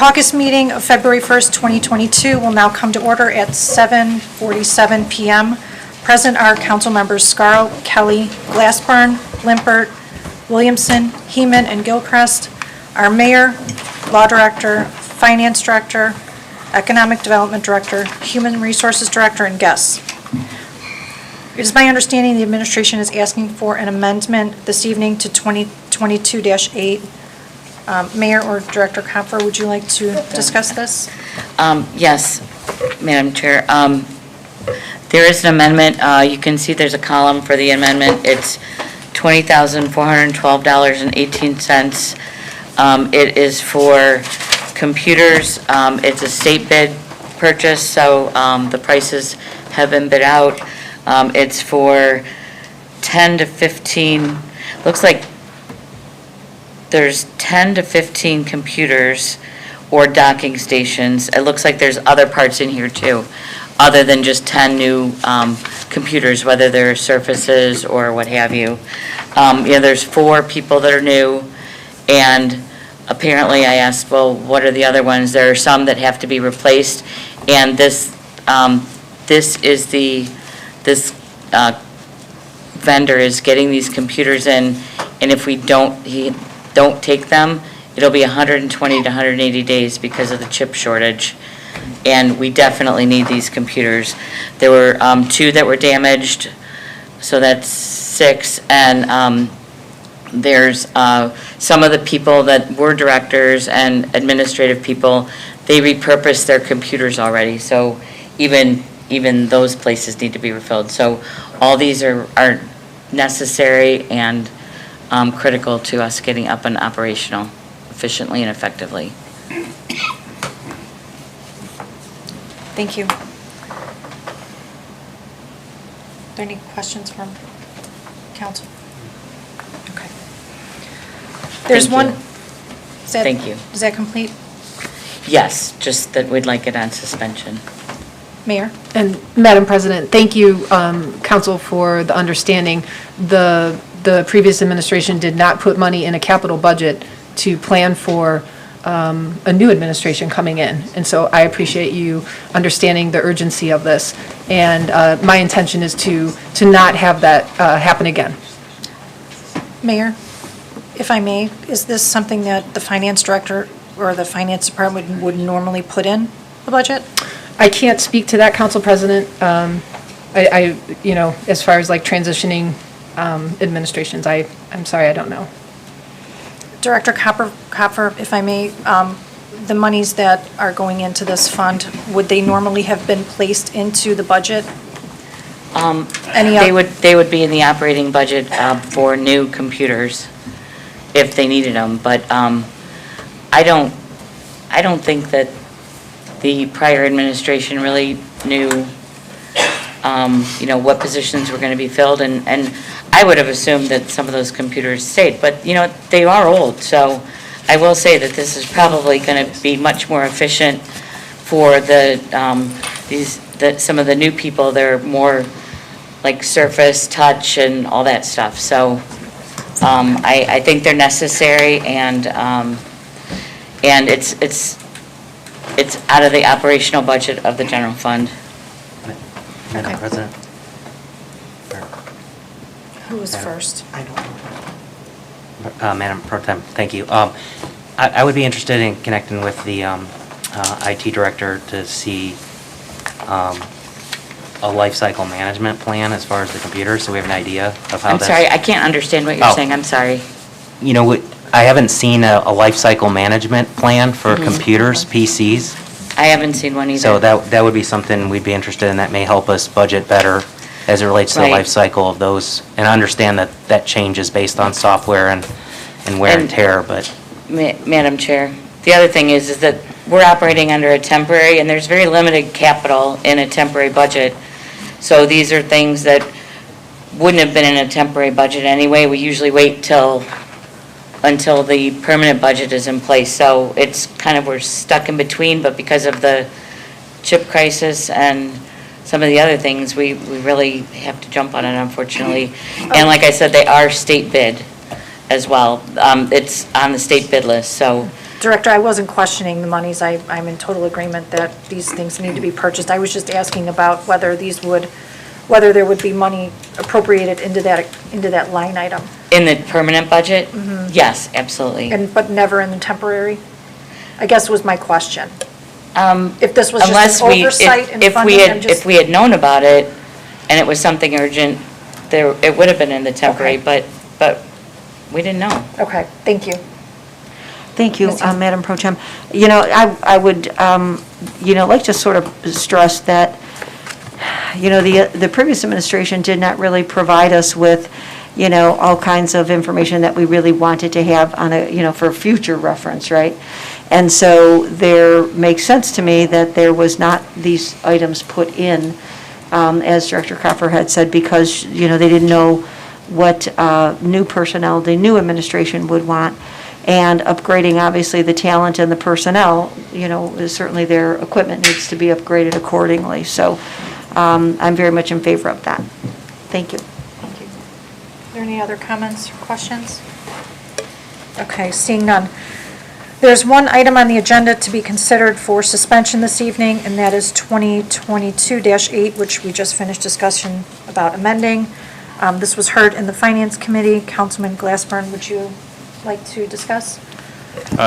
caucus meeting of February 1st, 2022 will now come to order at 7:47 p.m. Present are council members Scarl, Kelly, Glassburn, Limpert, Williamson, Heeman, and Gilchrist. Our mayor, law director, finance director, economic development director, human resources director, and guests. It is my understanding the administration is asking for an amendment this evening to 2022-8. Mayor or Director Kopfer, would you like to discuss this? Yes, Madam Chair. There is an amendment. You can see there's a column for the amendment. It's $20,412.18. It is for computers. It's a state bid purchase, so the prices have been bid out. It's for 10 to 15, looks like there's 10 to 15 computers or docking stations. It looks like there's other parts in here too, other than just 10 new computers, whether they're Surfaces or what have you. There's 4 people that are new, and apparently I asked, well, what are the other ones? There are some that have to be replaced, and this vendor is getting these computers in, and if we don't take them, it'll be 120 to 180 days because of the chip shortage, and we definitely need these computers. There were 2 that were damaged, so that's 6, and there's some of the people that were directors and administrative people, they repurposed their computers already, so even those places need to be refilled. So all these are necessary and critical to us getting up and operational efficiently and effectively. Thank you. Are there any questions from council? Okay. There's Thank one. you. Thank you. Is that complete? Yes, just that we'd like it on suspension. Mayor? And Madam President, thank you, Council, for the understanding. The previous administration did not put money in a capital budget to plan for a new administration coming in. And so I appreciate you understanding the urgency of this. And my intention is to not have that happen again. Mayor, if I may, is this something that the finance director or the finance department would normally put in the budget? I can't speak to that, Council President. As far as like transitioning administrations, I'm sorry, I don't know. Director Kopfer, if I may, the monies that are going into this fund, would they normally have been placed into the budget? They would be in the operating budget for new computers if they needed them, but I don't think that the prior administration really knew, what positions were going to be filled, and I would have assumed that some of those computers stayed, but, they are old, so I will say that this is probably going to be much more efficient for some of the new people. They're more like Surface, Touch, and all that stuff, so I think they're necessary, and it's out of the operational budget of the general fund. Madam President? Who was first? I don't know. Madam Pro Tem, thank you. I would be interested in connecting with the IT director to see a life cycle management plan as far as the computers, so we have an idea of how I'm that's... sorry, I can't understand what you're saying, I'm sorry. I haven't seen a life cycle management plan for computers, PCs. I haven't seen one either. So that would be something we'd be interested in, that may help us budget better as it relates to the Right. life cycle of those. And I understand that changes based on software and wear and tear, but... Madam Chair, the other thing is that we're operating under a temporary, and there's very limited capital in a temporary budget. So these are things that wouldn't have been in a temporary budget anyway. We usually wait until the permanent budget is in place. So it's kind of, we're stuck in between, but because of the chip crisis and some of the other things, we really have to jump on it, unfortunately. And like I said, they are state bid as well. It's on the state bid list, so Director, I wasn't questioning the monies. I'm in total agreement that these things need to be purchased. I was just asking about whether whether there would be money appropriated into that line item, In the permanent budget? Yes, absolutely. but never in the temporary? I guess was my question. Um, If this was Unless just an we, oversight in if we funding, I'm had, just. if we had known about it and it was something urgent, it would have been in the temporary, Okay. but we didn't know. Okay, thank you. Thank you, Ms. Young. Madam Pro Tem. I would, like to sort of stress that, the previous administration did not really provide us with, all kinds of information that we really wanted to have on for future reference, right? And so there makes sense to me that there was not these items put in, as Director Coffer had said, because, they didn't know what new personnel the new administration would want. And upgrading, obviously, the talent and the personnel, is certainly their equipment needs to be upgraded accordingly. So I'm very much in favor of that. Thank you. Thank you. Are there any other comments or questions? Okay, seeing none. There's one item on the agenda to be considered for suspension this evening, and that is 2022-8, which we just finished discussion about amending. This was heard in the Finance Committee. Councilman Glassburn, would you like to discuss?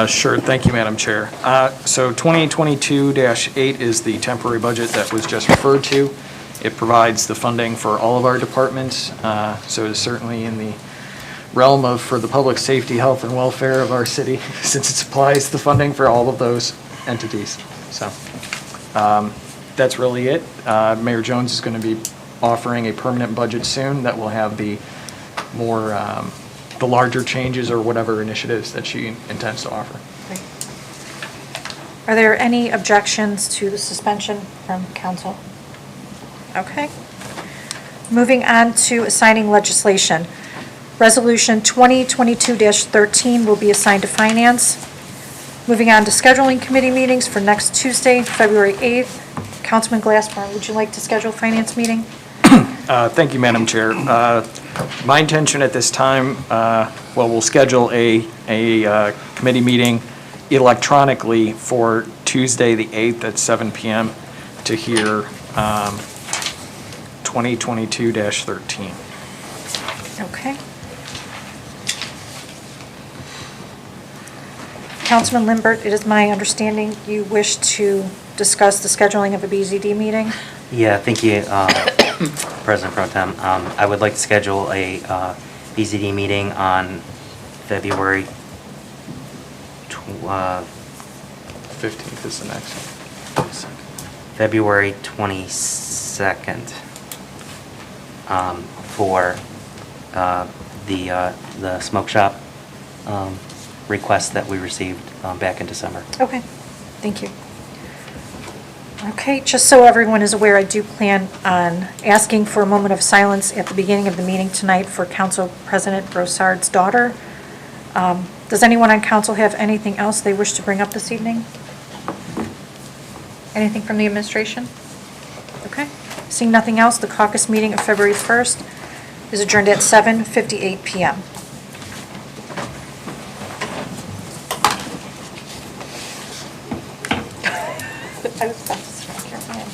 Sure, thank you, Madam Chair. So 2022-8 is the temporary budget that was just referred to. It provides the funding for all of our departments, so it's certainly in the realm of, for the public safety, health, and welfare of our city, since it supplies the funding for all of those entities. So that's really it. Mayor Jones is going to be offering a permanent budget soon that will have the more the larger changes or whatever initiatives that she intends to offer. Great. Are there any objections to the suspension from council? Okay. Moving on to assigning legislation. Resolution 2022-13 will be assigned to Finance. Moving on to scheduling committee meetings for next Tuesday, February 8th. Councilman Glassburn, would you like to schedule a finance meeting? Thank you, Madam Chair. My intention at this time, we'll schedule a committee meeting electronically for Tuesday, the 8th at 7 p.m. to hear 2022-13. Okay. Councilman Limbert, it is my understanding you wish to discuss the scheduling of a BZD meeting? Yeah, thank you, President Pro Tem. I would like to schedule a BZD meeting on February 15th is the next. February 22nd for the smoke shop request that we received back in December. Okay, thank you. Okay, just so everyone is aware, I do plan on asking for a moment of silence at the beginning of the meeting tonight for Council President Brossard's daughter. Does anyone on council have anything else they wish to bring up this evening? Anything from the administration? Okay, seeing nothing else, the caucus meeting of February 1st is adjourned at 7:58 p.m. I was about to smack your hand.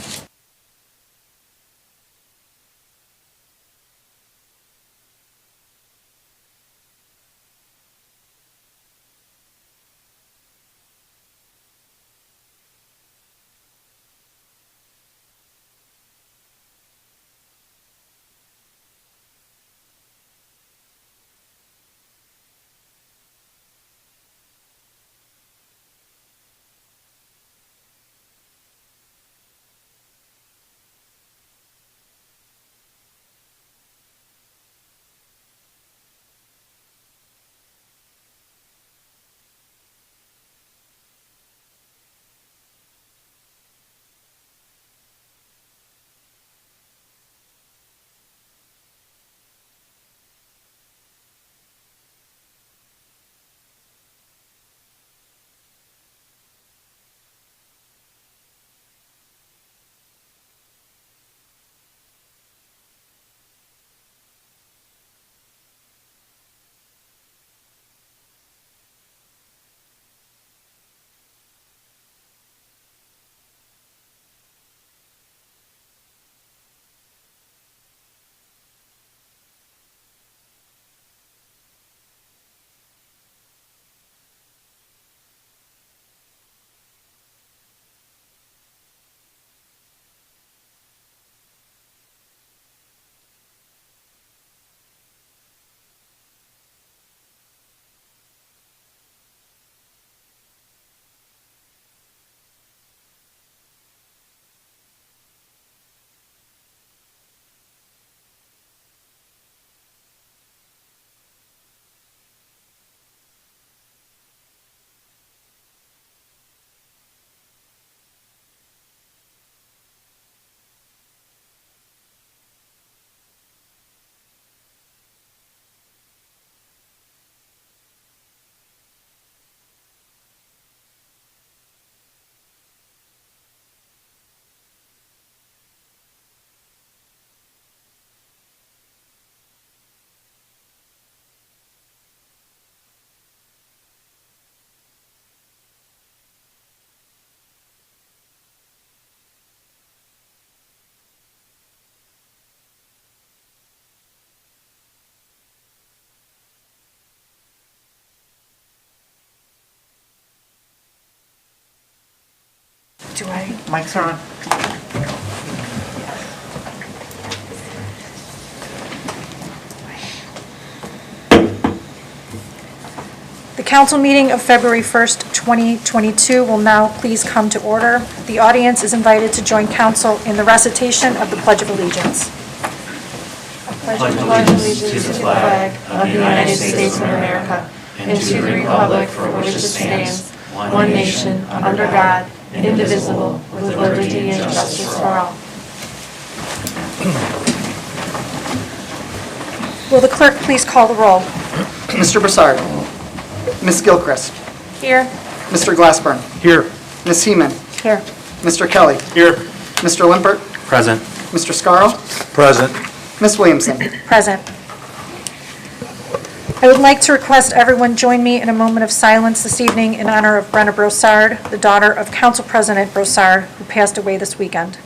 Do I? Mics are on. The council meeting of February 1st, 2022 will now please come to order. The audience is invited to join council in the recitation of the Pledge of Allegiance. Pledge allegiance to the flag of the United States of America and to the republic for which it stands, one nation, under God, indivisible, with liberty and justice for all. Will the clerk please call the roll? Mr. Broussard. Ms. Gilchrist. Here. Mr. Glassburn. Here. Ms. Heeman. Here. Mr. Kelly. Here. Mr. Limpert. Present. Mr. Scarrow. Present. Ms. Williamson. Present. I would like to request everyone join me in a moment of silence this evening in honor of Brenna Broussard, the daughter of Council President Broussard, who passed away this weekend.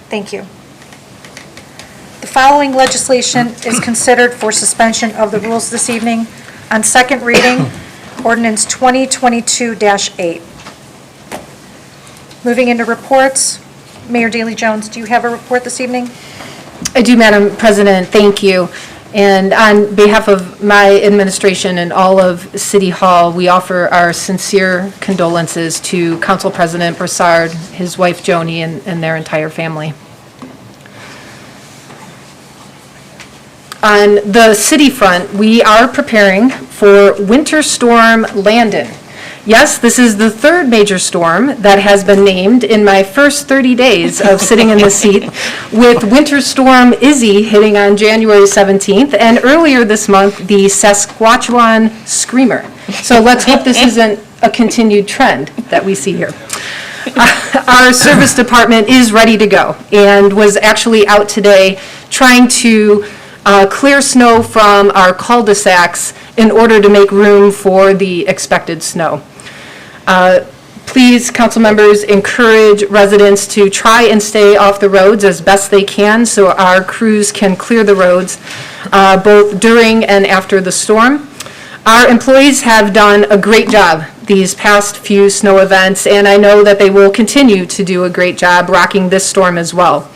Thank you. The following legislation is considered for suspension of the rules this evening. On second reading, ordinance 2022-8. Moving into reports, Mayor Daley Jones, do you have a report this evening? I do, Madam President, thank you. And on behalf of my administration and all of City Hall, we offer our sincere condolences to Council President Broussard, his wife Joni, and their entire family. On the city front, we are preparing for Winter Storm Landon. Yes, this is the third major storm that has been named in my first 30 days of sitting in this seat, with Winter Storm Izzy hitting on January 17th, and earlier this month, the Saskatchewan Screamer. So let's hope this isn't a continued trend that we see here. Our service department is ready to go and was actually out today trying to clear snow from our cul-de-sacs in order to make room for the expected snow. Please, council members, encourage residents to try and stay off the roads as best they can so our crews can clear the roads both during and after the storm. Our employees have done a great job these past few snow events, and I know that they will continue to do a great job rocking this storm as well.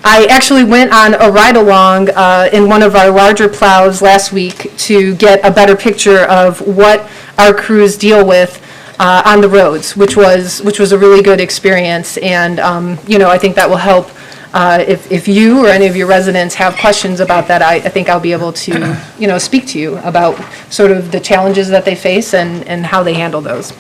I actually went on a ride-along in one of our larger plows last week to get a better picture of what our crews deal with on the roads, which was a really good experience. And, I think that will help if you or any of your residents have questions about that. I think I'll be able to, speak to you about sort of the challenges that they face and how they handle those.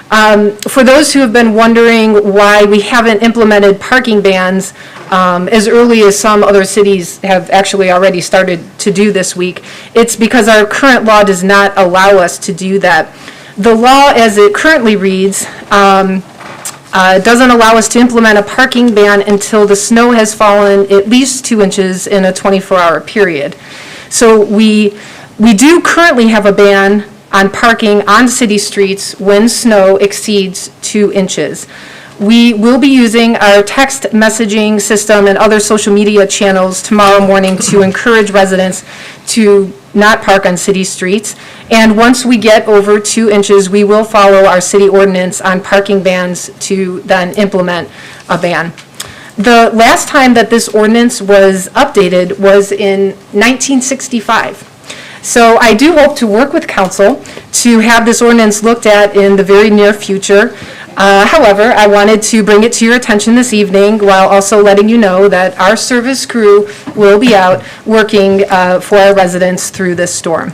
For those who have been wondering why we haven't implemented parking bans as early as some other cities have actually already started to do this week, it's because our current law does not allow us to do that. The law as it currently reads doesn't allow us to implement a parking ban until the snow has fallen at least 2 inches in a 24-hour period. So we do currently have a ban on parking on city streets when snow exceeds 2 inches. We will be using our text messaging system and other social media channels tomorrow morning to encourage residents to not park on city streets. And once we get over 2 inches, we will follow our city ordinance on parking bans to then implement a ban. The last time that this ordinance was updated was in 1965. So I do hope to work with council to have this ordinance looked at in the very near future. However, I wanted to bring it to your attention this evening while also letting you know that our service crew will be out working for our residents through this storm.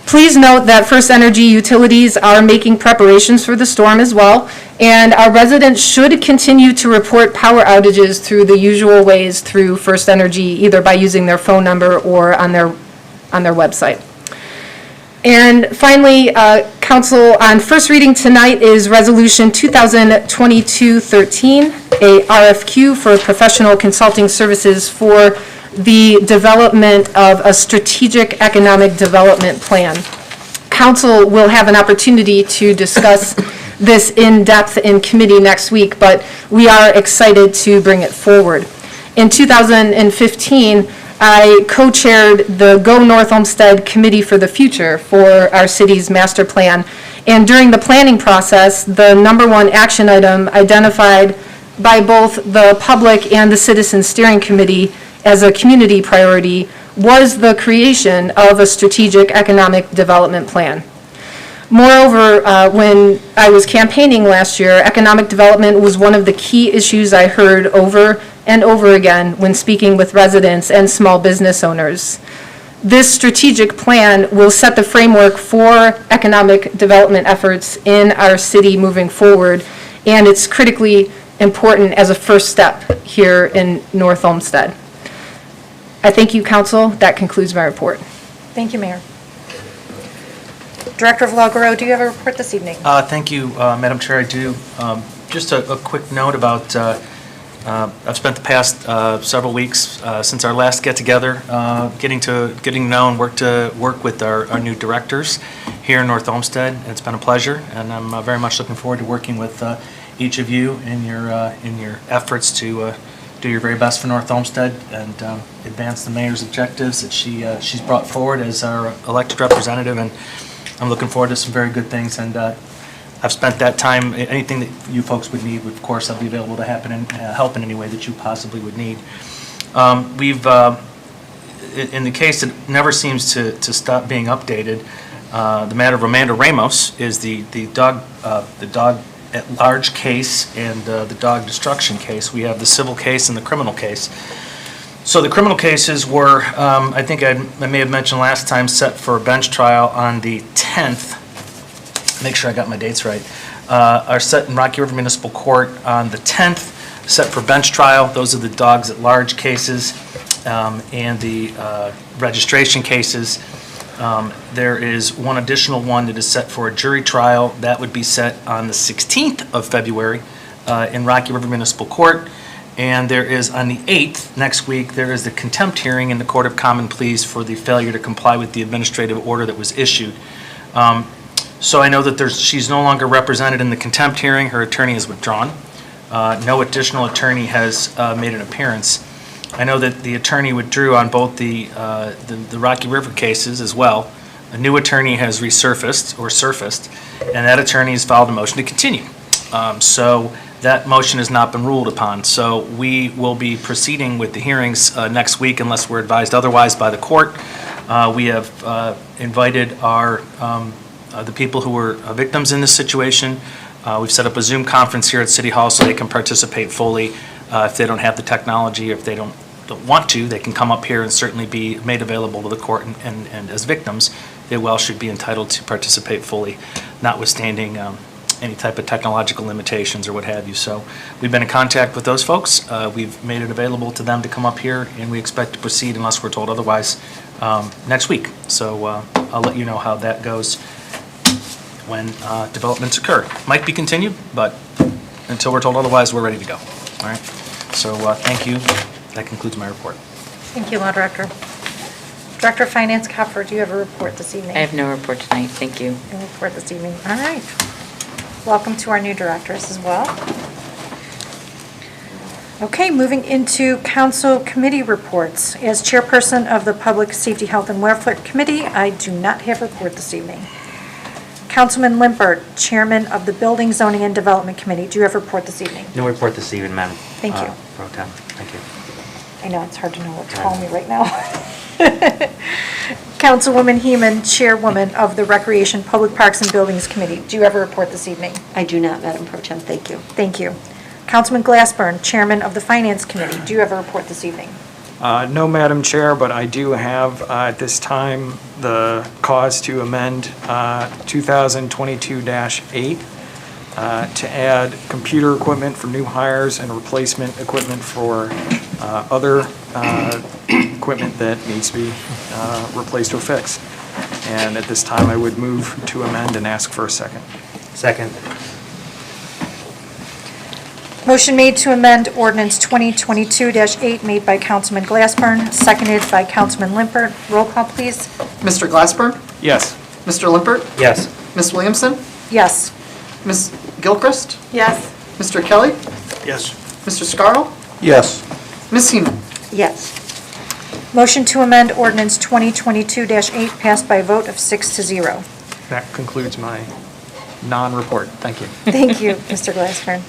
Please note that First Energy utilities are making preparations for the storm as well, and our residents should continue to report power outages through the usual ways through First Energy, either by using their phone number or on their website. And finally, council, on first reading tonight is Resolution 2022-13, a RFQ for professional consulting services for the development of a strategic economic development plan. Council will have an opportunity to discuss this in depth in committee next week, but we are excited to bring it forward. In 2015, I co-chaired the Go North Olmsted Committee for the Future for our city's master plan. And during the planning process, the number one action item identified by both the public and the Citizen Steering Committee as a community priority was the creation of a strategic economic development plan. Moreover, when I was campaigning last year, economic development was one of the key issues I heard over and over again when speaking with residents and small business owners. This strategic plan will set the framework for economic development efforts in our city moving forward, and it's critically important as a first step here in North Olmsted. I thank you, Council. That concludes my report. Thank you, Mayor. Director of Law Garreau, do you have a report this evening? Thank you, Madam Chair, I do. Just a quick note about, I've spent the past several weeks since our last get-together, getting to know and work with our new directors here in North Olmsted. It's been a pleasure, and I'm very much looking forward to working with each of you in your efforts to do your very best for North Olmsted and advance the mayor's objectives that she's brought forward as our elected representative, and I'm looking forward to some very good things. And I've spent that time, anything that you folks would need, of course, I'll be available to help in any way that you possibly would need. We've, in the case that never seems to stop being updated, the matter of Amanda Ramos is the dog at large case and the dog destruction case. We have the civil case and the criminal case. So the criminal cases were, I think I may have mentioned last time, set for a bench trial on the 10th. Make sure I got my dates right. Are set in Rocky River Municipal Court on the 10th, set for bench trial. Those are the dogs at large cases and the registration cases. There is one additional one that is set for a jury trial. That would be set on the 16th of February in Rocky River Municipal Court. And there is on the 8th, next week, there is the contempt hearing in the Court of Common Pleas for the failure to comply with the administrative order that was issued. So I know that she's no longer represented in the contempt hearing. Her attorney is withdrawn. No additional attorney has made an appearance. I know that the attorney withdrew on both the Rocky River cases as well. A new attorney has resurfaced or surfaced, and that attorney has filed a motion to continue. So that motion has not been ruled upon. So we will be proceeding with the hearings next week unless we're advised otherwise by the court. We have invited the people who were victims in this situation. We've set up a Zoom conference here at City Hall so they can participate fully. If they don't have the technology, if they don't want to, they can come up here and certainly be made available to the court, and as victims, they well should be entitled to participate fully, notwithstanding any type of technological limitations or what have you. So we've been in contact with those folks. We've made it available to them to come up here, and we expect to proceed unless we're told otherwise next week. So I'll let you know how that goes when developments occur. Might be continued, but until we're told otherwise, we're ready to go. All right. So thank you. That concludes my report. Thank you, Law Director. Director of Finance, Copper, do you have a report this evening? I have no report tonight, thank you. No report this evening. All right. Welcome to our new directors as well. Okay, moving into council committee reports. As chairperson of the Public Safety, Health, and Welfare Committee, I do not have a report this evening. Councilman Limpert, chairman of the Building, Zoning, and Development Committee, do you have a report this evening? No report this evening, Madam Thank you. Pro Tem. Thank you. I know it's hard to know what to call me right now. Councilwoman Heeman, chairwoman of the Recreation, Public Parks, and Buildings Committee, do you have a report this evening? I do not, Madam Pro Tem, thank you. Thank you. Councilman Glassburn, chairman of the Finance Committee, do you have a report this evening? No, Madam Chair, but I do have at this time the cause to amend 2022-8 to add computer equipment for new hires and replacement equipment for other equipment that needs to be replaced or fixed. And at this time, I would move to amend and ask for a second. Second. Motion made to amend ordinance 2022-8 made by Councilman Glassburn, seconded by Councilman Limpert. Roll call, please. Mr. Glassburn? Yes. Mr. Limpert? Yes. Ms. Williamson? Yes. Ms. Gilchrist? Yes. Mr. Kelly? Yes. Mr. Scarl? Yes. Ms. Seaman? Yes. Motion to amend ordinance 2022-8 passed by a vote of 6-0. That concludes my non-report. Thank you. Thank you, Mr. Glassburn.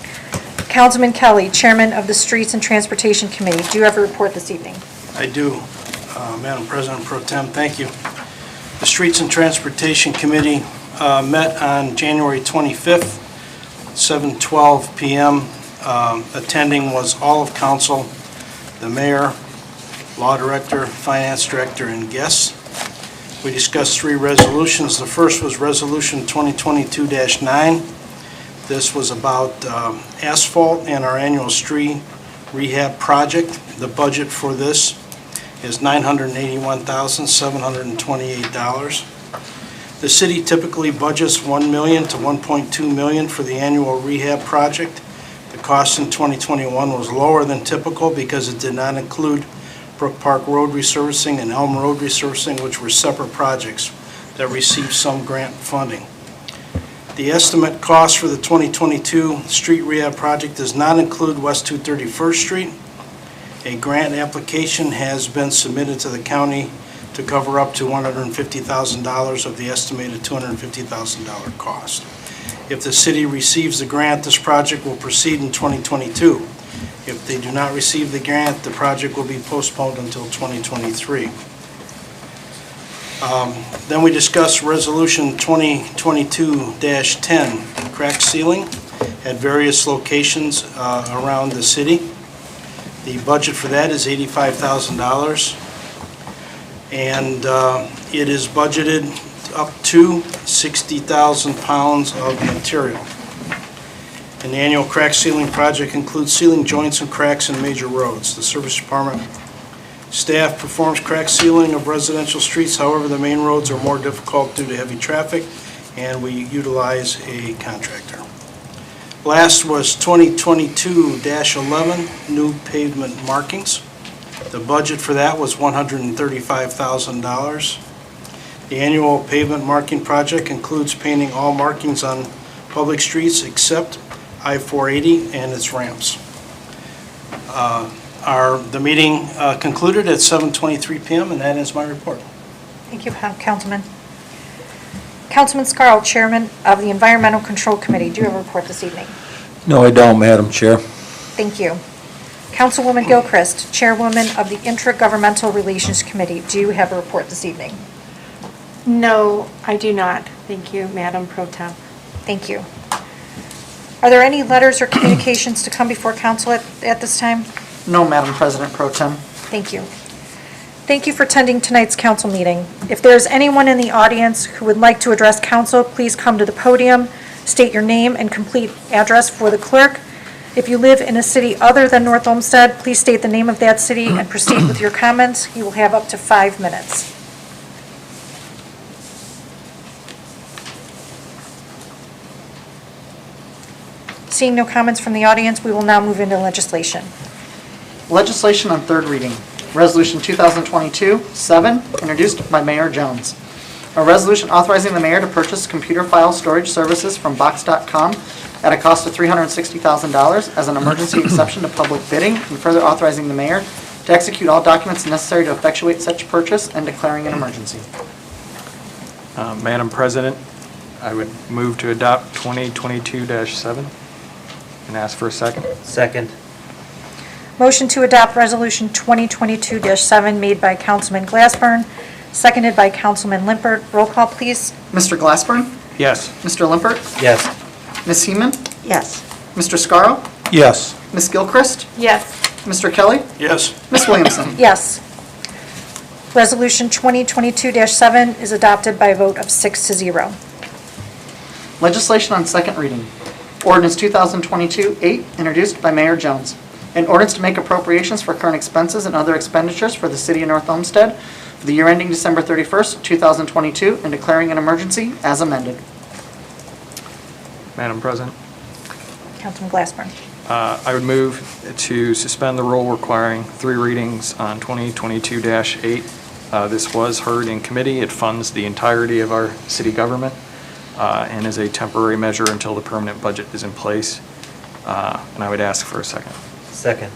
Councilman Kelly, Chairman of the Streets and Transportation Committee, do you have a report this evening? I do. Madam President Pro Tem, thank you. The Streets and Transportation Committee met on January 25th, 7:12 p.m. Attending was all of council, the mayor, law director, finance director, and guests. We discussed 3 resolutions. The first was Resolution 2022-9. This was about asphalt and our annual street rehab project. The budget for this is $981,728. The city typically budgets $1 million to $1.2 million for the annual rehab project. The cost in 2021 was lower than typical because it did not include Brook Park Road resurfacing and Elm Road resurfacing, which were separate projects that received some grant funding. The estimate cost for the 2022 street rehab project does not include West 231st Street. A grant application has been submitted to the county to cover up to $150,000 of the estimated $250,000 cost. If the city receives the grant, this project will proceed in 2022. If they do not receive the grant, the project will be postponed until 2023. Then we discussed Resolution 2022-10, crack sealing at various locations around the city. The budget for that is $85,000, and it is budgeted up to 60,000 pounds of material. And the annual crack sealing project includes sealing joints and cracks in major roads. The service department staff performs crack sealing of residential streets. However, the main roads are more difficult due to heavy traffic, and we utilize a contractor. Last was 2022-11, new pavement markings. The budget for that was $135,000. The annual pavement marking project includes painting all markings on public streets except I-480 and its ramps. The meeting concluded at 7:23 p.m., and that is my report. Thank you, Councilman. Councilman Scarl, Chairman of the Environmental Control Committee, do you have a report this evening? No, I don't, Madam Chair. Thank you. Councilwoman Gilchrist, Chairwoman of the Intergovernmental Relations Committee, do you have a report this evening? No, I do not. Thank you, Madam Pro Tem. Thank you. Are there any letters or communications to come before council at this time? No, Madam President Pro Tem. Thank you. Thank you for attending tonight's council meeting. If there is anyone in the audience who would like to address council, please come to the podium, state your name and complete address for the clerk. If you live in a city other than North Olmsted, please state the name of that city and proceed with your comments. You will have up to 5 minutes. Seeing no comments from the audience, we will now move into legislation. Legislation on third reading. Resolution 2022-7, introduced by Mayor Jones. A resolution authorizing the mayor to purchase computer file storage services from Box.com at a cost of $360,000 as an emergency exception to public bidding, and further authorizing the mayor to execute all documents necessary to effectuate such purchase and declaring an emergency. Madam President, I would move to adopt 2022-7 and ask for a second. Second. Motion to adopt Resolution 2022-7 made by Councilman Glassburn, seconded by Councilman Limpert. Roll call, please. Mr. Glassburn? Yes. Mr. Limpert? Yes. Ms. Heeman? Yes. Mr. Scarl? Yes. Ms. Gilchrist? Yes. Mr. Kelly? Yes. Ms. Williamson? Yes. Resolution 2022-7 is adopted by a vote of 6-0. Legislation on second reading. Ordinance 2022-8, introduced by Mayor Jones. An ordinance to make appropriations for current expenses and other expenditures for the city of North Olmsted for the year ending December 31st, 2022, and declaring an emergency as amended. Madam President, Councilman Glassburn. I would move to suspend the rule requiring 3 readings on 2022-8. This was heard in committee. It funds the entirety of our city government and is a temporary measure until the permanent budget is in place. And I would ask for a second. Second.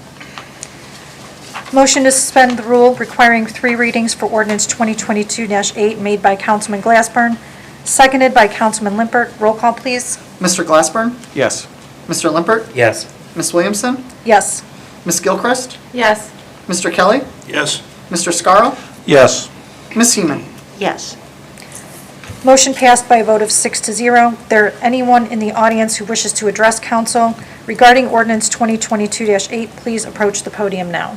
Motion to suspend the rule requiring 3 readings for ordinance 2022-8 made by Councilman Glassburn, seconded by Councilman Limpert. Roll call, please. Mr. Glassburn? Yes. Mr. Limpert? Yes. Ms. Williamson? Yes. Ms. Gilchrist? Yes. Mr. Kelly? Yes. Mr. Scarrow? Yes. Ms. Seaman? Yes. Motion passed by a vote of 6-0. There anyone in the audience who wishes to address council regarding ordinance 2022-8, please approach the podium now.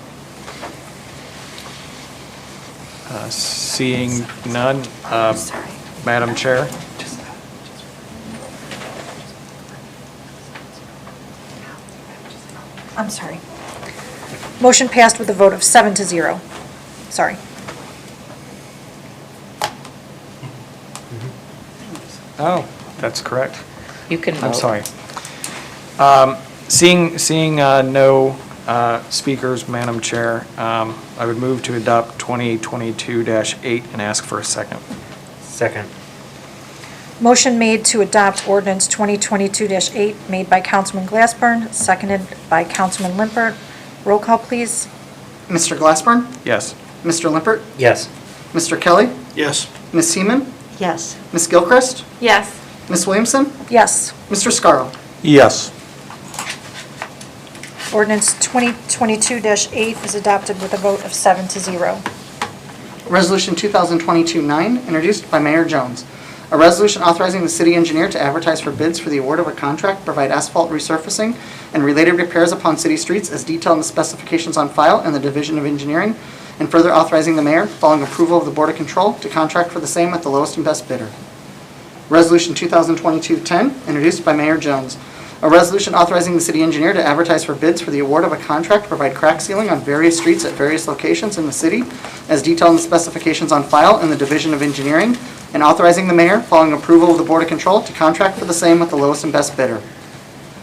Seeing none, Madam Chair. I'm sorry. Motion passed with a vote of 7-0. Sorry. Oh, that's correct. You can vote. I'm sorry. Seeing no speakers, Madam Chair, I would move to adopt 2022-8 and ask for a second. Second. Motion made to adopt ordinance 2022-8 made by Councilman Glassburn, seconded by Councilman Limpert. Roll call, please. Mr. Glassburn? Yes. Mr. Limpert? Yes. Mr. Kelly? Yes. Ms. Seaman? Yes. Ms. Gilchrist? Yes. Ms. Williamson? Yes. Mr. Scarrow? Yes. Ordinance 2022-8 is adopted with a vote of 7-0. Resolution 2022-9, introduced by Mayor Jones. A resolution authorizing the city engineer to advertise for bids for the award of a contract to provide asphalt resurfacing and related repairs upon city streets as detailed in the specifications on file in the Division of Engineering, and further authorizing the mayor, following approval of the Board of Control, to contract for the same at the lowest and best bidder. Resolution 2022-10, introduced by Mayor Jones. A resolution authorizing the city engineer to advertise for bids for the award of a contract to provide crack sealing on various streets at various locations in the city, as detailed in the specifications on file in the Division of Engineering, and authorizing the mayor, following approval of the Board of Control, to contract for the same with the lowest and best bidder.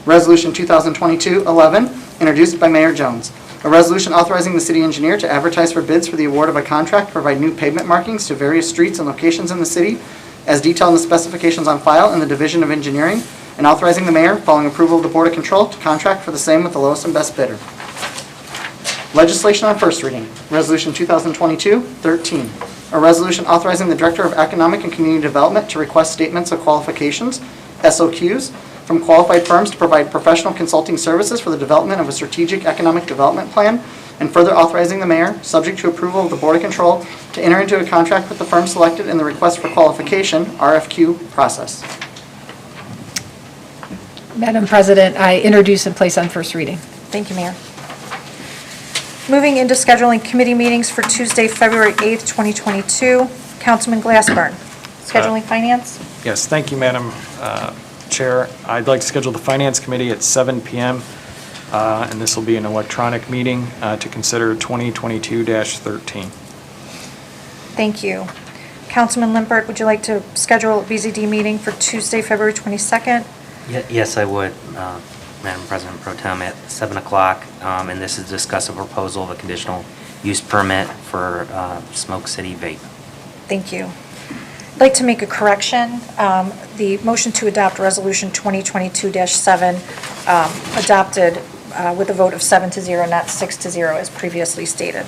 Resolution 2022-11, introduced by Mayor Jones. A resolution authorizing the city engineer to advertise for bids for the award of a contract to provide new pavement markings to various streets and locations in the city, as detailed in the specifications on file in the Division of Engineering, and authorizing the mayor, following approval of the Board of Control, to contract for the same with the lowest and best bidder. Legislation on first reading. Resolution 2022-13. A resolution authorizing the Director of Economic and Community Development to request statements of qualifications, SOQs, from qualified firms to provide professional consulting services for the development of a strategic economic development plan, and further authorizing the mayor, subject to approval of the Board of Control, to enter into a contract with the firm selected in the request for qualification, RFQ, process. Madam President, I introduce and place on first reading. Thank you, Mayor. Moving into scheduling committee meetings for Tuesday, February 8th, 2022. Councilman Glassburn. Scheduling Finance? Yes, thank you, Madam Chair. I'd like to schedule the Finance Committee at 7 p.m., and this will be an electronic meeting to consider 2022-13. Thank you. Councilman Limpert, would you like to schedule a BZD meeting for Tuesday, February 22nd? Yes, I would, Madam President Pro Tem, at 7 o'clock, and this is to discuss a proposal of a conditional use permit for Smoke City Vape. Thank you. I'd like to make a correction. The motion to adopt Resolution 2022-7 adopted with a vote of 7-0, not 6-0, as previously stated.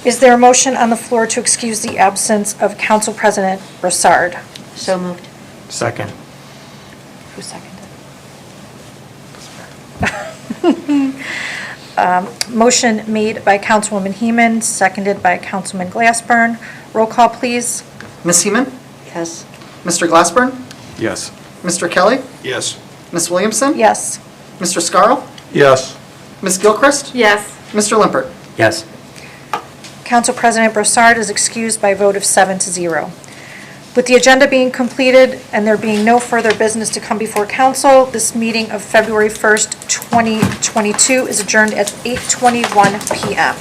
Is there a motion on the floor to excuse the absence of Council President Broussard? So moved. Second. Who seconded? Motion made by Councilwoman Heeman, seconded by Councilman Glassburn. Roll call, please. Ms. Seaman? Yes. Mr. Glassburn? Yes. Mr. Kelly? Yes. Ms. Williamson? Yes. Mr. Scarrow? Yes. Ms. Gilchrist? Yes. Mr. Limpert? Yes. Council President Broussard is excused by a vote of 7-0. With the agenda being completed and there being no further business to come before council, this meeting of February 1st, 2022 is adjourned at 8:21 p.m.